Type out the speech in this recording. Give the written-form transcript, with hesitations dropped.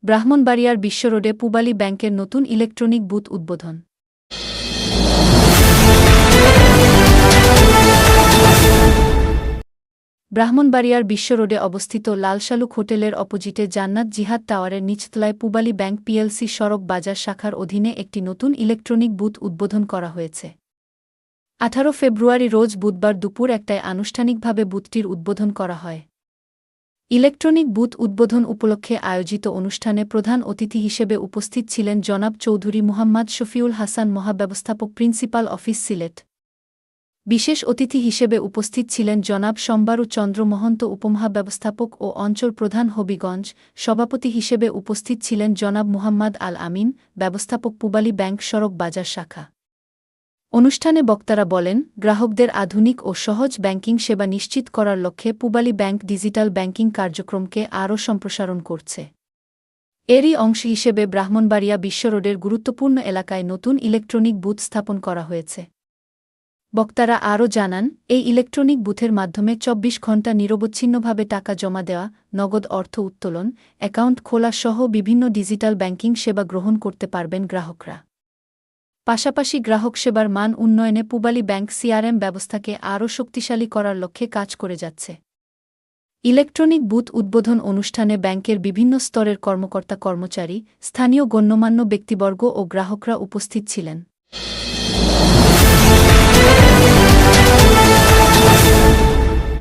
ব্রাহ্মণবাড়িয়ার বিশ্ব রোডে পূবালী ব্যাংকের নতুন ইলেকট্রনিক বুথ উদ্বোধন। ব্রাহ্মণবাড়িয়ার বিশ্ব রোডে অবস্থিত লালশালুক হোটেলের অপোজিটে জান্নাত জিহাদ টাওয়ারের নিচতলায় পূবালী ব্যাংক পিএলসি সড়ক বাজার শাখার অধীনে একটি নতুন ইলেকট্রনিক বুথ উদ্বোধন করা হয়েছে। 18 ফেব্রুয়ারি রোজ বুধবার দুপুর 1টায় আনুষ্ঠানিকভাবে বুথটির উদ্বোধন করা হয়। ইলেকট্রনিক বুথ উদ্বোধন উপলক্ষে আয়োজিত অনুষ্ঠানে প্রধান অতিথি হিসেবে উপস্থিত ছিলেন জনাব চৌধুরী মুহাম্মদ শফিউল হাসান, মহাব্যবস্থাপক, প্রিন্সিপাল অফিস, সিলেট। বিশেষ অতিথি হিসেবে উপস্থিত ছিলেন জনাব সম্বারু চন্দ্র মহন্ত, উপমহাব্যবস্থাপক ও অঞ্চল প্রধান, হবিগঞ্জ। সভাপতি হিসেবে উপস্থিত ছিলেন জনাব মুহাম্মদ আল আমিন, ব্যবস্থাপক, পূবালী ব্যাংক সড়ক বাজার শাখা। অনুষ্ঠানে বক্তারা বলেন, গ্রাহকদের আধুনিক ও সহজ ব্যাংকিং সেবা নিশ্চিত করার লক্ষ্যে পূবালী ব্যাংক ডিজিটাল ব্যাংকিং কার্যক্রমকে আরও সম্প্রসারণ করছে। এরই অংশ হিসেবে ব্রাহ্মণবাড়িয়া বিশ্ব রোডের গুরুত্বপূর্ণ এলাকায় নতুন ইলেকট্রনিক বুথ স্থাপন করা হয়েছে। বক্তারা আরও জানান, এই ইলেকট্রনিক বুথের মাধ্যমে 24 ঘণ্টা নিরবচ্ছিন্নভাবে টাকা জমা দেওয়া, নগদ অর্থ উত্তোলন, অ্যাকাউন্ট খোলা সহ বিভিন্ন ডিজিটাল ব্যাংকিং সেবা গ্রহণ করতে পারবেন গ্রাহকরা। পাশাপাশি গ্রাহক সেবার মান উন্নয়নে পূবালী ব্যাংক সিআরএম ব্যবস্থাকে আরও শক্তিশালী করার লক্ষ্যে কাজ করে যাচ্ছে। ইলেকট্রনিক বুথ উদ্বোধন অনুষ্ঠানে ব্যাংকের বিভিন্ন স্তরের কর্মকর্তা, কর্মচারী, স্থানীয় গণ্যমান্য ব্যক্তিবর্গ ও গ্রাহকরা উপস্থিত ছিলেন।